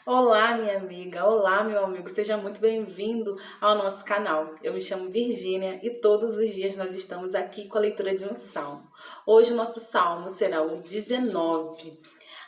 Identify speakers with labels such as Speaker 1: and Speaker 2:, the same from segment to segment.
Speaker 1: Olá, minha amiga, olá, meu amigo, seja muito bem-vindo ao nosso canal. Eu me chamo Virgínia e todos os dias nós estamos aqui com a leitura de um salmo. Hoje o nosso salmo será o 19,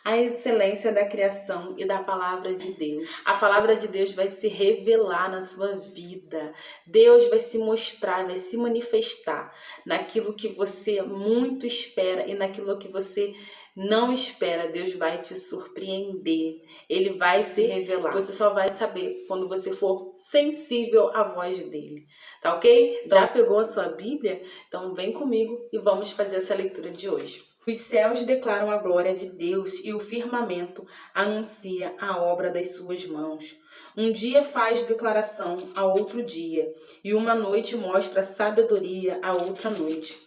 Speaker 1: a excelência da criação e da palavra de Deus. A palavra de Deus vai se revelar na sua vida. Deus vai se mostrar, vai se manifestar naquilo que você muito espera e naquilo que você não espera. Deus vai te surpreender. Ele vai se revelar. Você só vai saber quando você for sensível à voz dele. Tá ok? Já pegou a sua Bíblia? Então vem comigo e vamos fazer essa leitura de hoje. Os céus declaram a glória de Deus e o firmamento anuncia a obra das suas mãos. Um dia faz declaração a outro dia, e uma noite mostra sabedoria a outra noite.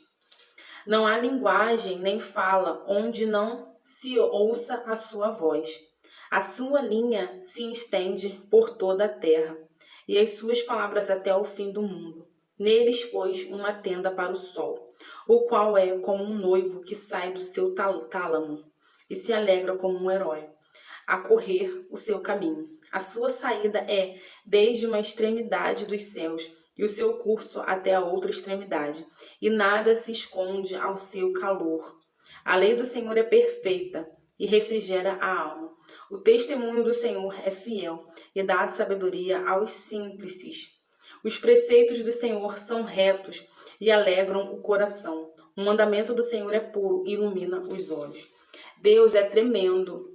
Speaker 1: Não há linguagem nem fala onde não se ouça a sua voz. A sua linha se estende por toda a terra, e as suas palavras até o fim do mundo. Neles pôs uma tenda para o sol, o qual é como um noivo que sai do seu tálamo e se alegra como um herói a correr o seu caminho. A sua saída é desde uma extremidade dos céus e o seu curso até a outra extremidade, e nada se esconde ao seu calor. A lei do Senhor é perfeita e refrigera a alma. O testemunho do Senhor é fiel e dá sabedoria aos simples. Os preceitos do Senhor são retos e alegram o coração. O mandamento do Senhor é puro e ilumina os olhos. Deus é tremendo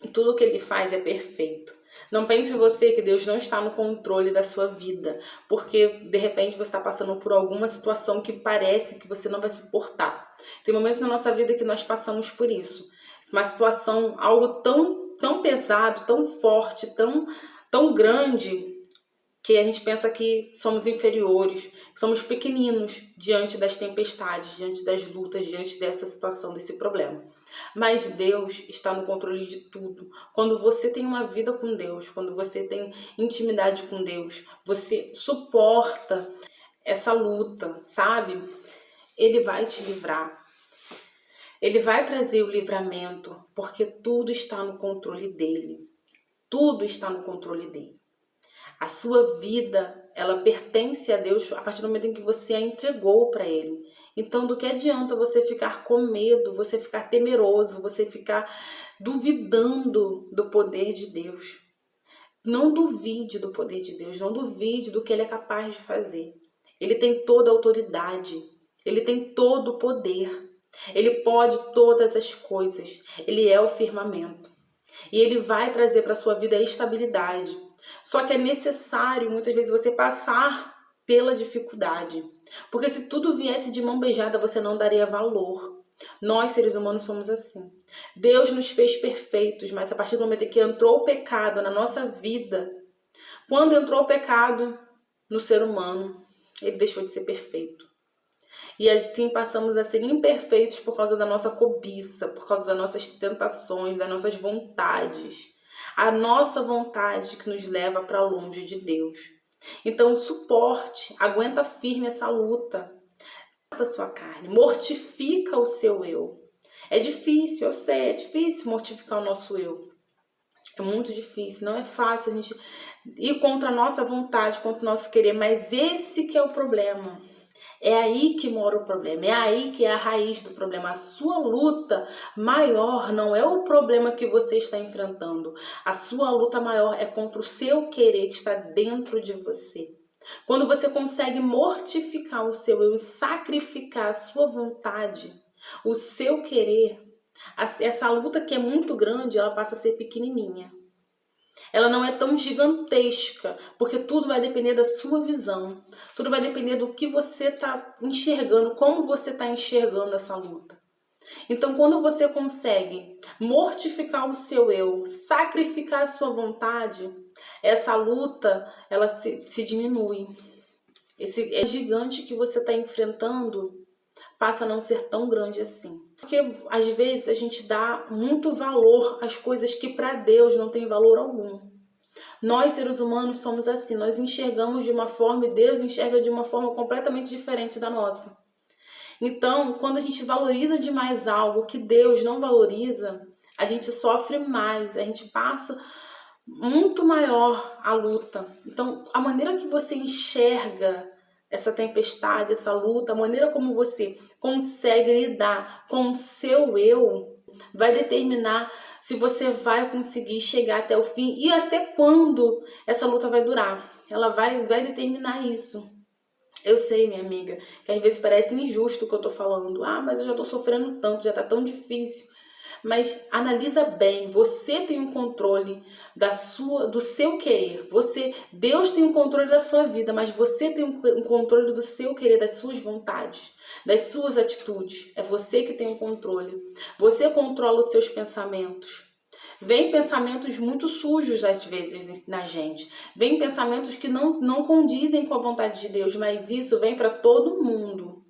Speaker 1: e tudo o que ele faz é perfeito. Não pense você que Deus não está no controle da sua vida, porque de repente você está passando por alguma situação que parece que você não vai suportar. Tem momentos na nossa vida que nós passamos por isso. Uma situação, algo tão pesado, tão forte, tão grande, que a gente pensa que somos inferiores, que somos pequeninos diante das tempestades, diante das lutas, diante dessa situação, desse problema. Mas Deus está no controle de tudo. Quando você tem uma vida com Deus, quando você tem intimidade com Deus, você suporta essa luta, sabe? Ele vai te livrar. Ele vai trazer o livramento, porque tudo está no controle dele. Tudo está no controle dele. A sua vida, ela pertence a Deus a partir do momento em que você a entregou para Ele. Então, do que adianta você ficar com medo, você ficar temeroso, você ficar duvidando do poder de Deus? Não duvide do poder de Deus, não duvide do que Ele é capaz de fazer. Ele tem toda a autoridade, Ele tem todo o poder, Ele pode todas as coisas, Ele é o firmamento. E Ele vai trazer para a sua vida a estabilidade. Só que é necessário, muitas vezes, você passar pela dificuldade. Porque se tudo viesse de mão beijada, você não daria valor. Nós, seres humanos, somos assim. Deus nos fez perfeitos, mas a partir do momento em que entrou o pecado na nossa vida, quando entrou o pecado no ser humano, ele deixou de ser perfeito. E assim passamos a ser imperfeitos por causa da nossa cobiça, por causa das nossas tentações, das nossas vontades. A nossa vontade que nos leva para longe de Deus. Então suporte, aguenta firme essa luta. Mata a sua carne, mortifica o seu eu. É difícil, eu sei, é difícil mortificar o nosso eu. É muito difícil, não é fácil a gente ir contra a nossa vontade, contra o nosso querer, mas esse que é o problema. É aí que mora o problema, é aí que é a raiz do problema. A sua luta maior não é o problema que você está enfrentando. A sua luta maior é contra o seu querer que está dentro de você. Quando você consegue mortificar o seu eu e sacrificar a sua vontade, o seu querer, essa luta que é muito grande, ela passa a ser pequenininha. Ela não é tão gigantesca, porque tudo vai depender da sua visão. Tudo vai depender do que você está enxergando, como você está enxergando essa luta. Então, quando você consegue mortificar o seu eu, sacrificar a sua vontade, essa luta, ela se diminui. Esse gigante que você está enfrentando passa a não ser tão grande assim. Porque às vezes a gente dá muito valor às coisas que para Deus não tem valor algum. Nós, seres humanos, somos assim. Nós enxergamos de uma forma e Deus enxerga de uma forma completamente diferente da nossa. Então, quando a gente valoriza demais algo que Deus não valoriza, a gente sofre mais, a gente passa muito maior a luta. Então, a maneira que você enxerga essa tempestade, essa luta, a maneira como você consegue lidar com o seu eu, vai determinar se você vai conseguir chegar até o fim e até quando essa luta vai durar. Ela vai determinar isso. Eu sei, minha amiga, que às vezes parece injusto o que eu tô falando. Ah, mas eu já tô sofrendo tanto, já tá tão difícil. Mas analisa bem, você tem um controle do seu querer. Deus tem um controle da sua vida, mas você tem um controle do seu querer, das suas vontades, das suas atitudes. É você que tem o controle. Você controla os seus pensamentos. Vem pensamentos muito sujos às vezes na gente. Vem pensamentos que não condizem com a vontade de Deus, mas isso vem para todo mundo.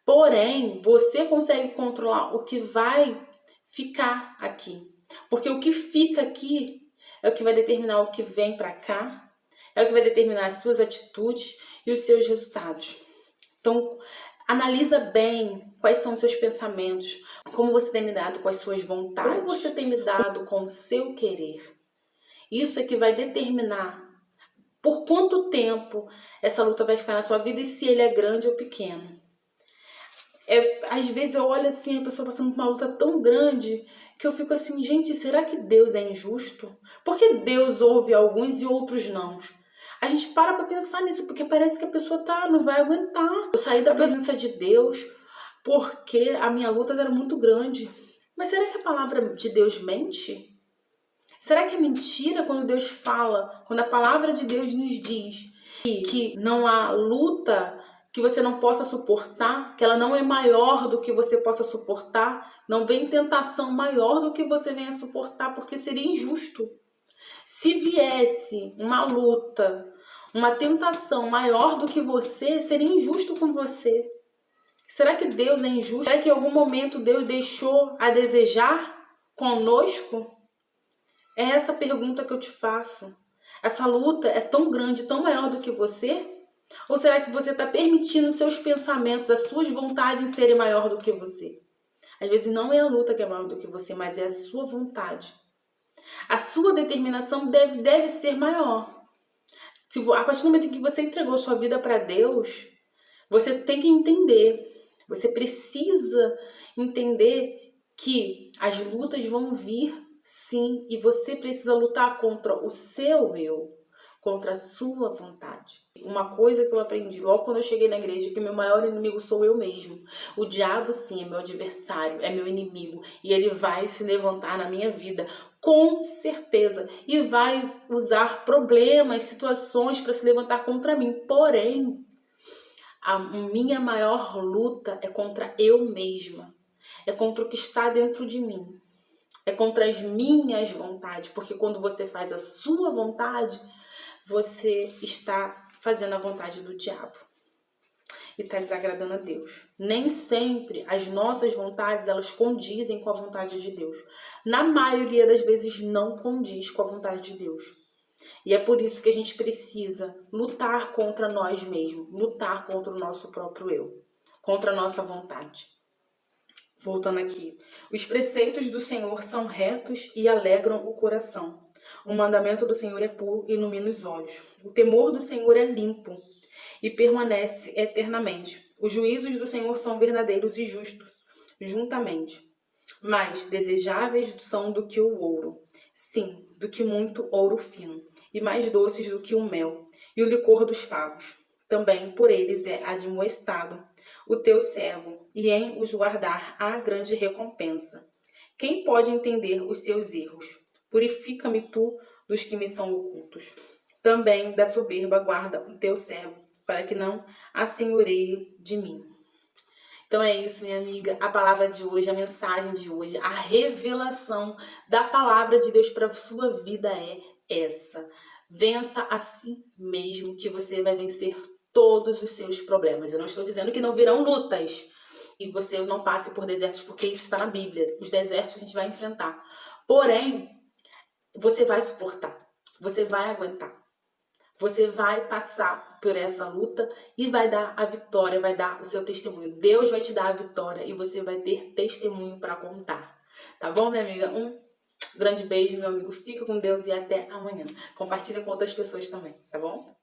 Speaker 1: Porém, você consegue controlar o que vai ficar aqui. Porque o que fica aqui é o que vai determinar o que vem para cá, é o que vai determinar as suas atitudes e os seus resultados. Então, analisa bem quais são os seus pensamentos, como você tem lidado com as suas vontades, como você tem lidado com o seu querer. Isso é que vai determinar por quanto tempo essa luta vai ficar na sua vida e se ele é grande ou pequeno. Às vezes eu olho assim, a pessoa passando por uma luta tão grande que eu fico assim, gente, será que Deus é injusto? Por que Deus ouve alguns e outros não? A gente para pra pensar nisso, porque parece que a pessoa não vai aguentar. Eu saí da presença de Deus porque a minha luta era muito grande. Mas será que a palavra de Deus mente? Será que é mentira quando Deus fala, quando a palavra de Deus nos diz que não há luta que você não possa suportar, que ela não é maior do que você possa suportar, não vem tentação maior do que você venha suportar, porque seria injusto. Se viesse uma luta, uma tentação maior do que você, seria injusto com você. Será que Deus é injusto? Será que em algum momento Deus deixou a desejar conosco? É essa pergunta que eu te faço. Essa luta é tão grande, tão maior do que você? Ou será que você está permitindo os seus pensamentos, as suas vontades serem maior do que você? Às vezes não é a luta que é maior do que você, mas é a sua vontade. A sua determinação deve ser maior. A partir do momento em que você entregou sua vida para Deus, você tem que entender. Você precisa entender que as lutas vão vir, sim, e você precisa lutar contra o seu eu, contra a sua vontade. Uma coisa que eu aprendi logo quando eu cheguei na igreja é que meu maior inimigo sou eu mesmo. O diabo, sim, é meu adversário, é meu inimigo. E ele vai se levantar na minha vida, com certeza. E vai usar problemas, situações para se levantar contra mim. Porém, a minha maior luta é contra eu mesma. É contra o que está dentro de mim. É contra as minhas vontades. Porque quando você faz a sua vontade, você está fazendo a vontade do diabo e está desagradando a Deus. Nem sempre as nossas vontades elas condizem com a vontade de Deus. Na maioria das vezes não condiz com a vontade de Deus. E é por isso que a gente precisa lutar contra nós mesmos, lutar contra o nosso próprio eu, contra a nossa vontade. Voltando aqui, os preceitos do Senhor são retos e alegram o coração. O mandamento do Senhor é puro e ilumina os olhos. O temor do Senhor é limpo e permanece eternamente. Os juízos do Senhor são verdadeiros e justos, juntamente. Mais desejáveis são do que o ouro, sim, do que muito ouro fino, e mais doces do que o mel e o licor dos favos. Também por eles é admoestado o teu servo, e em os guardar há grande recompensa. Quem pode entender os seus erros? Purifica-me tu dos que me são ocultos. Também da soberba guarda o teu servo, para que não assenhoreie de mim. Então é isso, minha amiga, a palavra de hoje, a mensagem de hoje, a revelação da palavra de Deus para a sua vida é essa. Vença a si mesmo que você vai vencer todos os seus problemas. Eu não estou dizendo que não virão lutas e você não passe por desertos, porque isso está na Bíblia. Os desertos a gente vai enfrentar. Porém, você vai suportar, você vai aguentar. Você vai passar por essa luta e vai dar a vitória, vai dar o seu testemunho. Deus vai te dar a vitória e você vai ter testemunho para contar. Tá bom, minha amiga? Grande beijo, meu amigo. Fica com Deus e até amanhã. Compartilha com outras pessoas também, tá bom?